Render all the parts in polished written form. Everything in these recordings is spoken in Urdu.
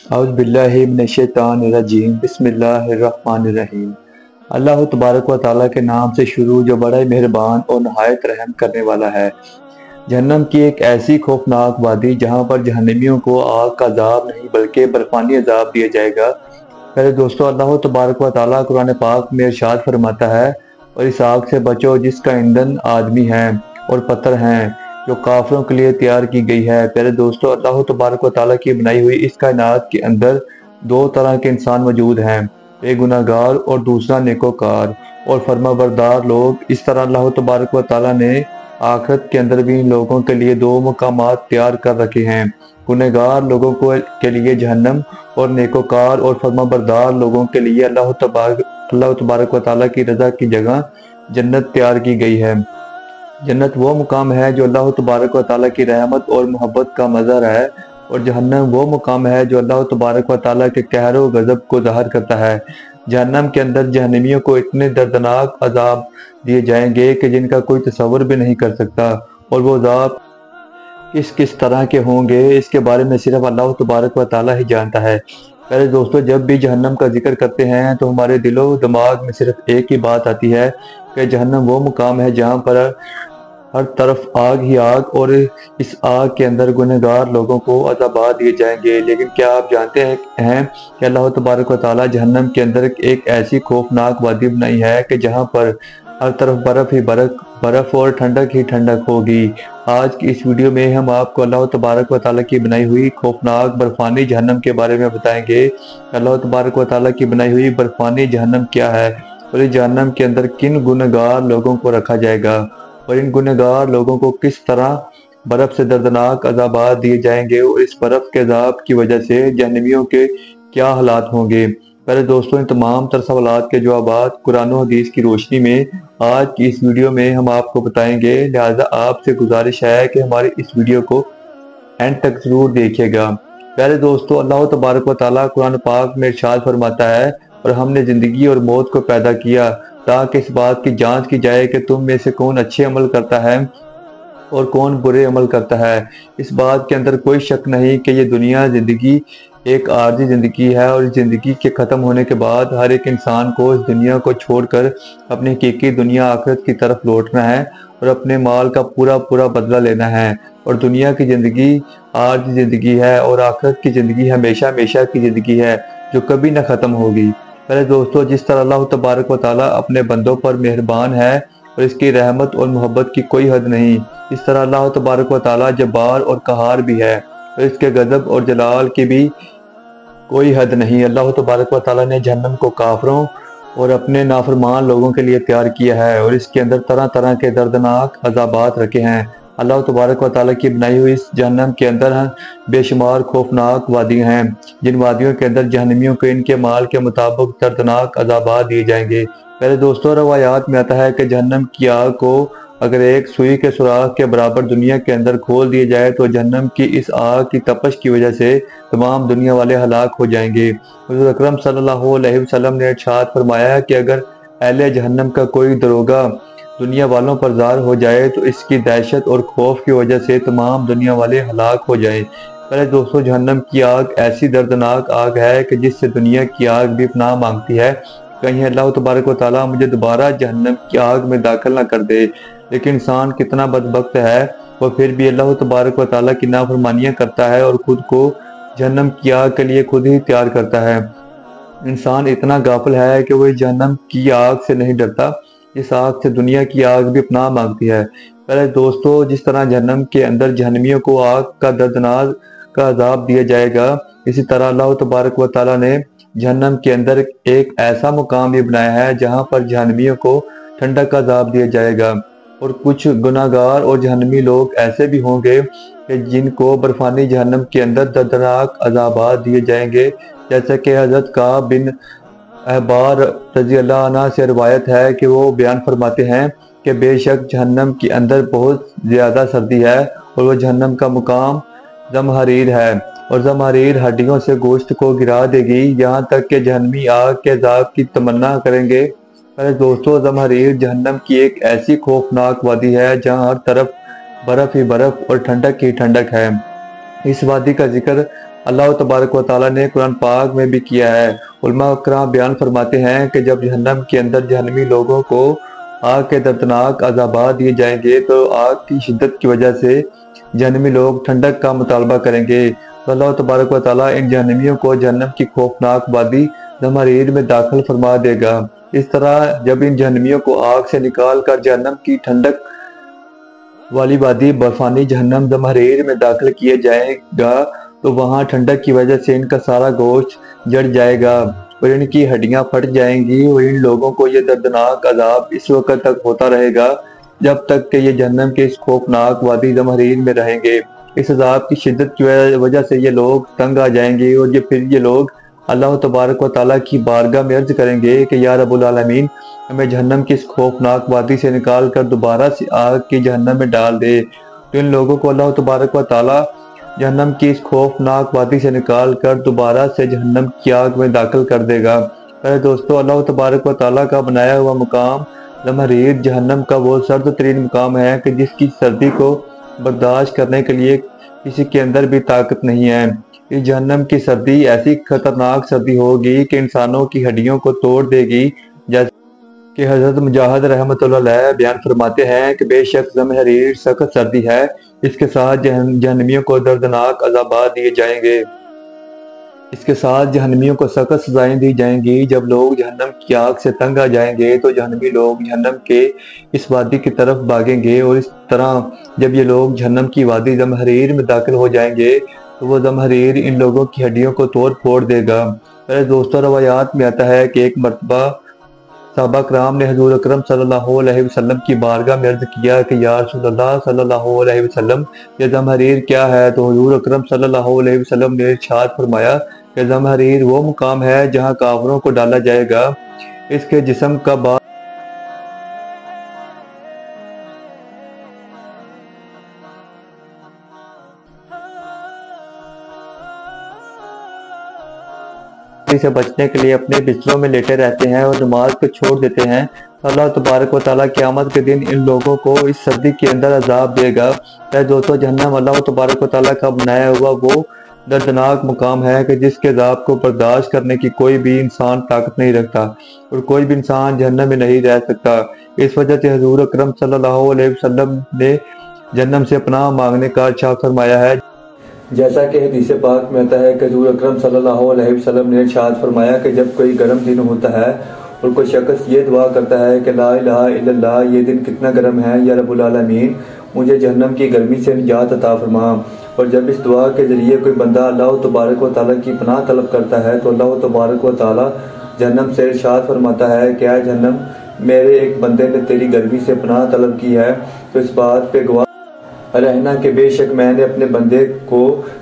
اعوذ باللہ من الشیطان الرجیم بسم اللہ الرحمن الرحیم۔ اللہ تبارک و تعالیٰ کے نام سے شروع جو بڑا ہی مہربان اور نہایت رحم کرنے والا ہے۔ جہنم کی ایک ایسی خوفناک وادی جہاں پر جہنمیوں کو آگ کا عذاب نہیں بلکہ برفانی عذاب دیا جائے گا۔ پہلے دوستو، اللہ تبارک و تعالیٰ قرآن پاک میں ارشاد فرماتا ہے، اور اس آگ سے بچو جس کا ایندھن آدمی ہیں اور پتھر ہیں، جو کافروں کے لیے تیار کی گئی ہے۔ پیارے دوستو، اللہ تبارک و تعالیٰ کی بنائی ہوئی اس کائنات کے اندر دو طرح کے انسان موجود ہیں، ایک گناہ گار اور دوسرا نیکوکار اور فرما بردار لوگ۔ اس طرح اللہ تبارک و تعالیٰ نے آخرت کے اندر بھی ان لوگوں کے لیے دو مقامات تیار کر رکھے ہیں، گناہ گار لوگوں کے لیے جہنم اور نیکوکار اور فرما بردار لوگوں کے لیے اللہ تبارک و تعالیٰ کی رضا کی جگہ جنت تیار کی گئی ہے۔ جنت وہ مقام ہے جو اللہ تبارک و تعالیٰ کی رحمت اور محبت کا مظہر ہے، اور جہنم وہ مقام ہے جو اللہ تبارک و تعالیٰ کے قہر و غضب کو ظاہر کرتا ہے۔ جہنم کے اندر جہنمیوں کو اتنے دردناک عذاب دیے جائیں گے کہ جن کا کوئی تصور بھی نہیں کر سکتا، اور وہ عذاب کس کس طرح کے ہوں گے اس کے بارے میں صرف اللہ تبارک و تعالیٰ ہی جانتا ہے۔ پہلے دوستو، جب بھی جہنم کا ذکر کرتے ہیں تو ہمارے دل و دماغ میں صرف ایک ہی بات آتی ہے کہ جہنم وہ مقام ہے جہاں پر ہر طرف آگ ہی آگ، اور اس آگ کے اندر گنہگار لوگوں کو عذابات دیے جائیں گے۔ لیکن کیا آپ جانتے ہیں کہ اللہ تبارک و تعالیٰ جہنم کے اندر ایک ایسی خوفناک وادی بنائی ہے کہ جہاں پر ہر طرف برف ہی برف اور ٹھنڈک ہی ٹھنڈک ہوگی۔ آج کی اس ویڈیو میں ہم آپ کو اللہ تبارک و تعالیٰ کی بنائی ہوئی خوفناک برفانی جہنم کے بارے میں بتائیں گے۔ اللہ تبارک و تعالیٰ کی بنائی ہوئی برفانی جہنم کیا ہے، اور اس جہنم کے اندر کن گنہگار لوگوں کو رکھا جائے گا، اور ان گنہگار لوگوں کو کس طرح برف سے دردناک عذابات دیے جائیں گے، اور اس برف کے عذاب کی وجہ سے جہنمیوں کے کیا حالات ہوں گے۔ پہلے دوستوں، ان تمام تر سوالات کے جوابات قرآن و حدیث کی روشنی میں آج کی اس ویڈیو میں ہم آپ کو بتائیں گے، لہٰذا آپ سے گزارش ہے کہ ہماری اس ویڈیو کو اینڈ تک ضرور دیکھیے گا۔ پہلے دوستوں، اللہ تبارک و تعالیٰ قرآن پاک میں ارشاد فرماتا ہے، اور ہم نے زندگی اور موت کو پیدا کیا تاکہ اس بات کی جانچ کی جائے کہ تم میں سے کون اچھے عمل کرتا ہے اور کون برے عمل کرتا ہے۔ اس بات کے اندر کوئی شک نہیں کہ یہ دنیا زندگی ایک عارضی زندگی ہے، اور اس زندگی کے ختم ہونے کے بعد ہر ایک انسان کو اس دنیا کو چھوڑ کر اپنی حقیقی دنیا آخرت کی طرف لوٹنا ہے اور اپنے مال کا پورا بدلہ لینا ہے۔ اور دنیا کی زندگی عارضی زندگی ہے، اور آخرت کی زندگی ہمیشہ ہمیشہ کی زندگی ہے جو کبھی نہ ختم ہوگی۔ پہلے دوستو، جس طرح اللہ تبارک و تعالیٰ اپنے بندوں پر مہربان ہے اور اس کی رحمت اور محبت کی کوئی حد نہیں، اس طرح اللہ تبارک و تعالیٰ جبار اور قہار بھی ہے، اور اس کے غضب اور جلال کی بھی کوئی حد نہیں۔ اللہ تبارک و تعالیٰ نے جہنم کو کافروں اور اپنے نافرمان لوگوں کے لیے تیار کیا ہے، اور اس کے اندر طرح طرح کے دردناک عذابات رکھے ہیں۔ اللہ تبارک و تعالیٰ کی بنائی ہوئی اس جہنم کے اندر بے شمار خوفناک وادیاں ہیں، جن وادیوں کے اندر جہنمیوں کو ان کے مال کے مطابق دردناک عذابات دیے جائیں گے۔ پہلے دوستوں، روایات میں آتا ہے کہ جہنم کی آگ کو اگر ایک سوئی کے سوراخ کے برابر دنیا کے اندر کھول دیا جائے تو جہنم کی اس آگ کی تپش کی وجہ سے تمام دنیا والے ہلاک ہو جائیں گے۔ حضور اکرم صلی اللہ علیہ وسلم نے ارشاد فرمایا کہ اگر اہل جہنم کا کوئی دروغہ دنیا والوں پر ظاہر ہو جائے تو اس کی دہشت اور خوف کی وجہ سے تمام دنیا والے ہلاک ہو جائیں۔ پہلے دوستوں، جہنم کی آگ ایسی دردناک آگ ہے کہ جس سے دنیا کی آگ بھی پناہ مانگتی ہے، کہیں اللہ تبارک و تعالیٰ مجھے دوبارہ جہنم کی آگ میں داخل نہ کر دے۔ لیکن انسان کتنا بدبخت ہے، وہ پھر بھی اللہ تبارک و تعالیٰ کی نافرمانیاں کرتا ہے اور خود کو جہنم کی آگ کے لیے خود ہی تیار کرتا ہے۔ انسان اتنا غافل ہے کہ وہ اس جہنم کی آگ سے نہیں ڈرتا، اس آگ سے دنیا کی آگ بھی پناہ مانگتی ہے۔ پہلے دوستو، جس طرح جہنم کے اندر جہنمیوں کو آگ کا دردناک عذاب دیا جائے گا، اسی طرح اللہ تبارک و تعالیٰ نے جہنم کے اندر ایک ایسا مقام بھی بنایا ہے جہاں پر جہنمیوں کو ٹھنڈک کا عذاب دیا جائے گا، اور کچھ گناہ گار اور جہنمی لوگ ایسے بھی ہوں گے کہ جن کو برفانی جہنم کے اندر دردناک عذابات دیے جائیں گے، جیسا کہ حضرت کعب بن احبار رضی اللہ عنہ سے روایت ہے کہ وہ بیان فرماتے ہیں کہ بے شک جہنم کے اندر بہت زیادہ سردی ہے، اور وہ جہنم کا مقام زمہریر ہے، اور زمہریر ہڈیوں سے گوشت کو گرا دے گی یہاں تک کہ جہنمی آگ کے عذاب کی تمنا کریں گے۔ پہلے دوستو، زمہریر جہنم کی ایک ایسی خوفناک وادی ہے جہاں ہر طرف برف ہی برف اور ٹھنڈک ہی ٹھنڈک ہے۔ اس وادی کا ذکر اللہ تبارک و تعالیٰ نے قرآن پاک میں بھی کیا ہے۔ علماء اکرام بیان فرماتے ہیں کہ جب جہنم کے اندر جہنمی لوگوں کو آگ کے دردناک عذابات دیے جائیں گے تو آگ کی شدت کی وجہ سے جہنمی لوگ ٹھنڈک کا مطالبہ کریں گے۔ اللہ تبارک و تعالیٰ ان جہنمیوں کو جہنم کی خوفناک وادی زمہریر میں داخل فرما دے گا۔ اس طرح جب ان جہنمیوں کو آگ سے نکال کر جہنم کی ٹھنڈک والی وادی برفانی جہنم زمہریر میں داخل کیا جائے گا تو وہاں ٹھنڈک کی وجہ سے ان کا سارا گوشت جڑ جائے گا اور ان کی ہڈیاں پھٹ جائیں گی، اور ان لوگوں کو یہ دردناک عذاب اس وقت تک ہوتا رہے گا جب تک کہ یہ جہنم کے اس خوفناک وادی زمہریر میں رہیں گے۔ اس عذاب کی شدت کی وجہ سے یہ لوگ تنگ آ جائیں گے اور پھر یہ لوگ اللہ تبارک و تعالیٰ کی بارگاہ میں عرض کریں گے کہ یا رب العالمین، ہمیں جہنم کی اس خوفناک وادی سے نکال کر دوبارہ سے آگ کی جہنم میں ڈال دے۔ تو ان لوگوں کو اللہ تبارک و تعالیٰ جہنم کی اس خوفناک وادی سے نکال کر دوبارہ سے جہنم کی آگ میں داخل کر دے گا۔ دوستو، اللہ تبارک و تعالیٰ کا بنایا ہوا مقام زمہریر جہنم کا وہ سرد ترین مقام ہے کہ جس کی سردی کو برداشت کرنے کے لیے کسی کے اندر بھی طاقت نہیں ہے۔ اس جہنم کی سردی ایسی خطرناک سردی ہوگی کہ انسانوں کی ہڈیوں کو توڑ دے گی، جیسے کہ حضرت مجاہد رحمۃ اللہ علیہ بیان فرماتے ہیں کہ بے شک زمہریر سخت سردی ہے، اس کے ساتھ جہنمیوں کو دردناک عذابات دیے جائیں گے، اس کے ساتھ جہنمیوں کو سخت سزائیں دی جائیں گی۔ جب لوگ جہنم کی آگ سے تنگ آ جائیں گے تو جہنمی لوگ جہنم کے اس وادی کی طرف بھاگیں گے، اور اس طرح جب یہ لوگ جہنم کی وادی زمہریر میں داخل ہو جائیں گے تو وہ زمہریر ان لوگوں کی ہڈیوں کو توڑ پھوڑ دے گا۔ دوستو، روایات میں آتا ہے کہ ایک مرتبہ صحابہ کرام نے حضور اکرم صلی اللہ علیہ وسلم کی بارگاہ میں عرض کیا کہ یا رسول اللہ صلی اللہ علیہ وسلم، یہ زمہریر کیا ہے؟ تو حضور اکرم صلی اللہ علیہ وسلم نے ارشاد فرمایا کہ زمہریر وہ مقام ہے جہاں کافروں کو ڈالا جائے گا، اس کے جسم کا بال سے بچنے کے لیے اپنے بستروں میں لیٹے رہتے ہیں اور نماز کو چھوڑ دیتے ہیں۔ اللہ تبارک و تعالیٰ قیامت کے دن ان لوگوں کو اس سردی کے اندر عذاب دے گا۔ دوستو، جہنم اللہ تبارک و تعالیٰ کا بنایا ہوا وہ دردناک مقام ہے کہ جس کے عذاب کو برداشت کرنے کی کوئی بھی انسان طاقت نہیں رکھتا اور کوئی بھی انسان جہنم میں نہیں رہ سکتا۔ اس وجہ سے حضور اکرم صلی اللہ علیہ وسلم نے جہنم سے پناہ مانگنے کا ارشاد فرمایا ہے، جیسا کہ حدیث پاک میں آتا ہے کہ حضور اکرم صلی اللہ علیہ وسلم نے ارشاد فرمایا کہ جب کوئی گرم دن ہوتا ہے اور کوئی شخص یہ دعا کرتا ہے کہ لا الہ الا اللہ، یہ دن کتنا گرم ہے، یا رب العالمین مجھے جہنم کی گرمی سے نجات عطا فرما۔ اور جب اس دعا کے ذریعے کوئی بندہ اللہ تبارک و تعالیٰ کی پناہ طلب کرتا ہے تو اللہ تبارک و تعالیٰ جہنم سے ارشاد فرماتا ہے کہ اے جہنم، میرے ایک بندے نے تیری گرمی سے پناہ طلب کی ہے، تو اس بات پہ گواہ رہنا کہ بے شک میں نے اپنے بندے کو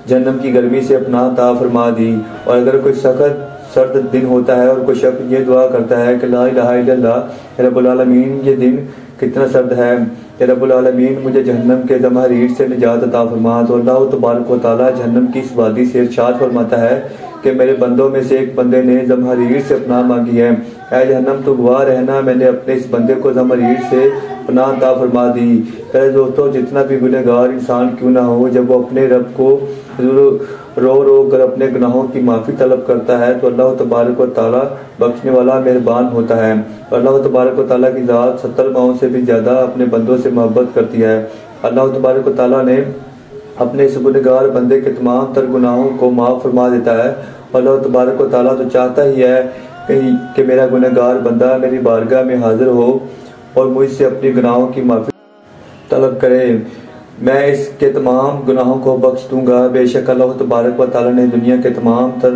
جہنم کی گرمی سے پناہ عطا فرما دی۔ اور اگر کوئی سخت سرد دن ہوتا ہے اور کوئی شخص یہ دعا کرتا ہے کہ لا الہ الا اللہ، رب العالمین یہ دن کتنا سرد ہے، کہ رب العالمین مجھے جہنم کے زمہریر سے نجات عطا فرما، تو اللہ تبارک و تعالیٰ جہنم کی اس وادی سے ارشاد فرماتا ہے کہ میرے بندوں میں سے ایک بندے نے زمہریر سے پناہ مانگی ہے، اے جہنم تو گواہ رہنا میں نے اپنے اس بندے کو زمہریر سے پناہ عطا فرما دی۔ دوستو، جتنا بھی گنہگار انسان کیوں نہ ہو، جب وہ اپنے رب کو رو رو کر اپنے گناہوں کی معافی طلب کرتا ہے تو اللہ تبارک و تعالیٰ بخشنے والا مہربان ہوتا ہے، اور اللہ تبارک و تعالیٰ کی ذات 70 ماؤں سے بھی زیادہ اپنے بندوں سے محبت کرتی ہے۔ اللہ تبارک و تعالیٰ نے اپنے اس گنہگار بندے کے تمام تر گناہوں کو معاف فرما دیتا ہے۔ اللہ تبارک و تعالیٰ تو چاہتا ہی ہے کہ میرا گنہگار بندہ میری بارگاہ میں حاضر ہو اور مجھ سے اپنی گناہوں کی معافی طلب کرے، میں اس کے تمام گناہوں کو بخش دوں گا۔ بے شک اللہ تبارک و تعالیٰ نے دنیا کے تمام تر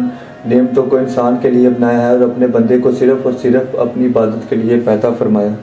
نعمتوں کو انسان کے لیے بنایا ہے اور اپنے بندے کو صرف اور صرف اپنی عبادت کے لیے پیدا فرمایا۔